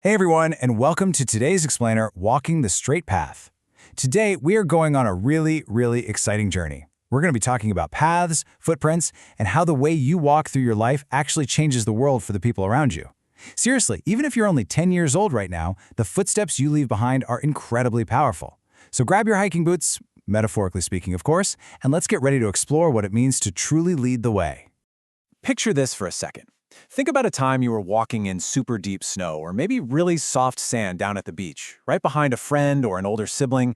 Hey everyone, and welcome to today's explainer, Walking the Straight Path. Today, we are going on a really exciting journey. We're going to be talking about paths, footprints, and how the way you walk through your life actually changes the world for the people around you. Seriously, even if you're only 10 years old right now, the footsteps you leave behind are incredibly powerful. So grab your hiking boots, metaphorically speaking of course, and let's get ready to explore what it means to truly lead the way. Picture this for a second. Think about a time you were walking in super deep snow or maybe really soft sand down at the beach, right behind a friend or an older sibling.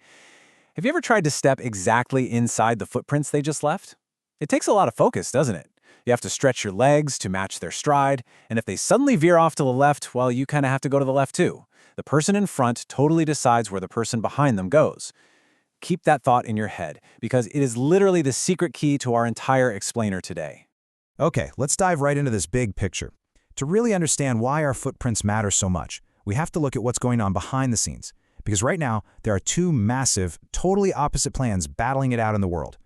Have you ever tried to step exactly inside the footprints they just left? It takes a lot of focus, doesn't it? You have to stretch your legs to match their stride, and if they suddenly veer off to the left, well, you kind of have to go to the left too. The person in front totally decides where the person behind them goes. Keep that thought in your head, because it is literally the secret key to our entire explainer today. Okay, let's dive right into this big picture. To really understand why our footprints matter so much, we have to look at what's going on behind the scenes. Because right now, there are two massive, totally opposite plans battling it out in the world.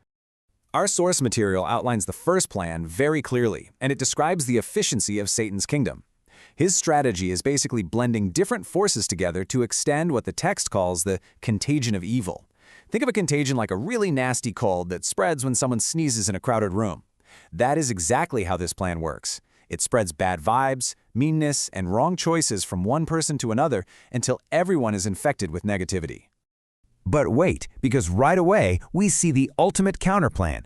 Our source material outlines the first plan very clearly, and it describes the efficiency of Satan's kingdom. His strategy is basically blending different forces together to extend what the text calls the contagion of evil. Think of a contagion like a really nasty cold that spreads when someone sneezes in a crowded room. That is exactly how this plan works. It spreads bad vibes, meanness, and wrong choices from one person to another until everyone is infected with negativity. But wait, because right away, we see the ultimate counterplan.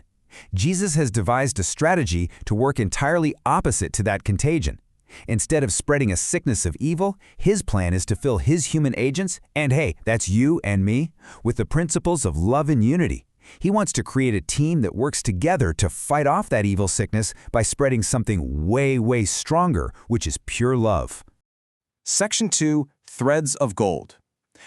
Jesus has devised a strategy to work entirely opposite to that contagion. Instead of spreading a sickness of evil, his plan is to fill his human agents, and hey, that's you and me, with the principles of love and unity. He wants to create a team that works together to fight off that evil sickness by spreading something way stronger, which is pure love. Section 2, Threads of Gold.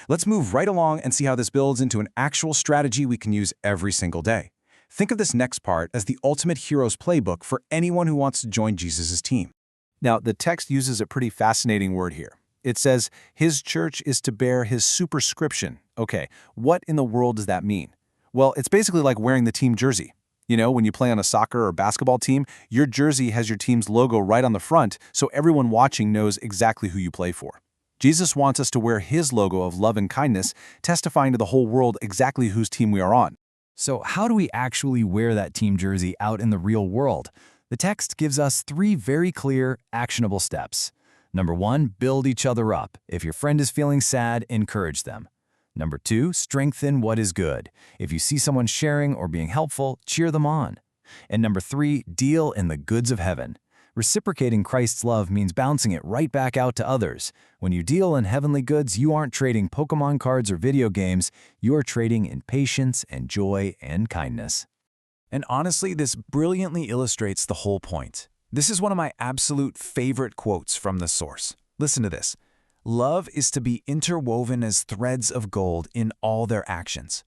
Let's move right along and see how this builds into an actual strategy we can use every single day. Think of this next part as the ultimate hero's playbook for anyone who wants to join Jesus' team. Now, the text uses a pretty fascinating word here. It says, his church is to bear his superscription. Okay, what in the world does that mean? Well, it's basically like wearing the team jersey. You know, when you play on a soccer or basketball team, your jersey has your team's logo right on the front, so everyone watching knows exactly who you play for. Jesus wants us to wear his logo of love and kindness, testifying to the whole world exactly whose team we are on. So how do we actually wear that team jersey out in the real world? The text gives us 3 very clear, actionable steps. Number 1, build each other up. If your friend is feeling sad, encourage them. Number 2, strengthen what is good. If you see someone sharing or being helpful, cheer them on. And number 3, deal in the goods of heaven. Reciprocating Christ's love means bouncing it right back out to others. When you deal in heavenly goods, you aren't trading Pokemon cards or video games, you are trading in patience and joy and kindness. And honestly, this brilliantly illustrates the whole point. This is one of my absolute favorite quotes from the source. Listen to this. Love is to be interwoven as threads of gold in all their actions.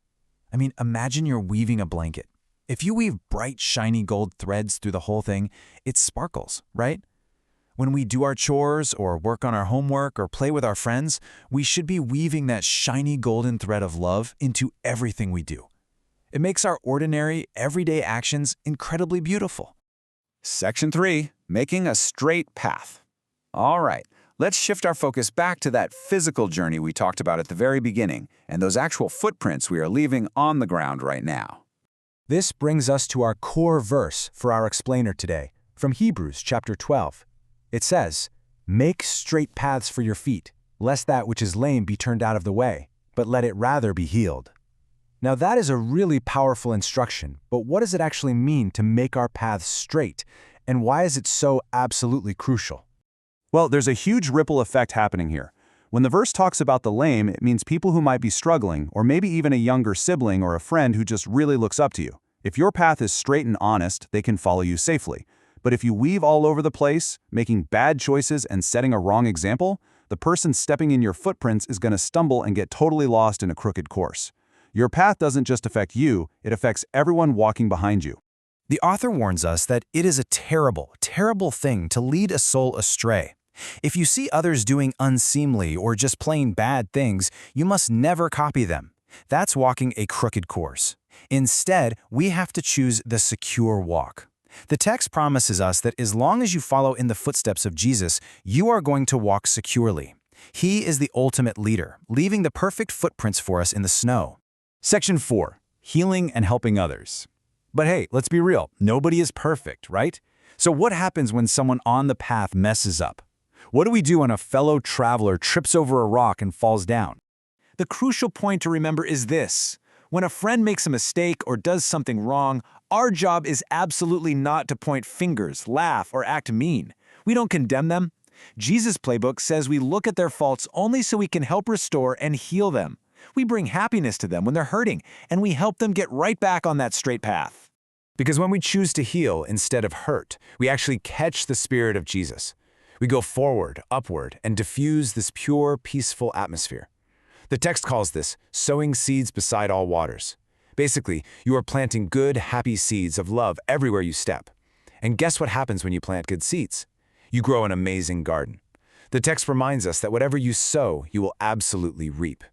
I mean, imagine you're weaving a blanket. If you weave bright, shiny gold threads through the whole thing, it sparkles, right? When we do our chores or work on our homework or play with our friends, we should be weaving that shiny golden thread of love into everything we do. It makes our ordinary, everyday actions incredibly beautiful. Section 3, Making a Straight Path. All right. Let's shift our focus back to that physical journey we talked about at the very beginning and those actual footprints we are leaving on the ground right now. This brings us to our core verse for our explainer today, from Hebrews chapter 12. It says, "Make straight paths for your feet, lest that which is lame be turned out of the way, but let it rather be healed." Now that is a really powerful instruction, but what does it actually mean to make our paths straight, and why is it so absolutely crucial? Well, there's a huge ripple effect happening here. When the verse talks about the lame, it means people who might be struggling, or maybe even a younger sibling or a friend who just really looks up to you. If your path is straight and honest, they can follow you safely. But if you weave all over the place, making bad choices and setting a wrong example, the person stepping in your footprints is going to stumble and get totally lost in a crooked course. Your path doesn't just affect you, it affects everyone walking behind you. The author warns us that it is a terrible thing to lead a soul astray. If you see others doing unseemly or just plain bad things, you must never copy them. That's walking a crooked course. Instead, we have to choose the secure walk. The text promises us that as long as you follow in the footsteps of Jesus, you are going to walk securely. He is the ultimate leader, leaving the perfect footprints for us in the snow. Section 4. Healing and helping others. But hey, let's be real. Nobody is perfect, right? So what happens when someone on the path messes up? What do we do when a fellow traveler trips over a rock and falls down? The crucial point to remember is this. When a friend makes a mistake or does something wrong, our job is absolutely not to point fingers, laugh, or act mean. We don't condemn them. Jesus' playbook says we look at their faults only so we can help restore and heal them. We bring happiness to them when they're hurting, and we help them get right back on that straight path. Because when we choose to heal instead of hurt, we actually catch the spirit of Jesus. We go forward, upward, and diffuse this pure, peaceful atmosphere. The text calls this sowing seeds beside all waters. Basically, you are planting good, happy seeds of love everywhere you step. And guess what happens when you plant good seeds? You grow an amazing garden. The text reminds us that whatever you sow, you will absolutely reap.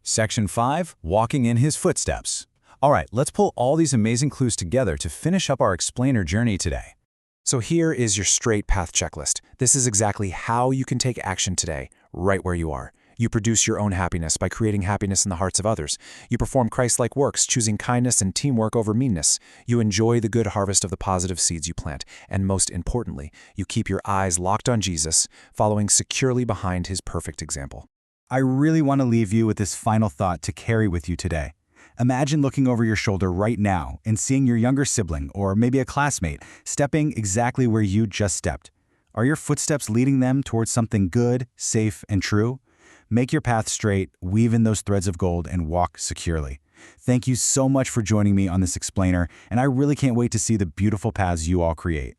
Section 5. Walking in his footsteps. All right, let's pull all these amazing clues together to finish up our explainer journey today. So here is your straight path checklist. This is exactly how you can take action today, right where you are. You produce your own happiness by creating happiness in the hearts of others. You perform Christ-like works, choosing kindness and teamwork over meanness. You enjoy the good harvest of the positive seeds you plant. And most importantly, you keep your eyes locked on Jesus, following securely behind his perfect example. I really want to leave you with this final thought to carry with you today. Imagine looking over your shoulder right now and seeing your younger sibling or maybe a classmate stepping exactly where you just stepped. Are your footsteps leading them towards something good, safe, and true? Make your path straight, weave in those threads of gold, and walk securely. Thank you so much for joining me on this explainer, and I really can't wait to see the beautiful paths you all create.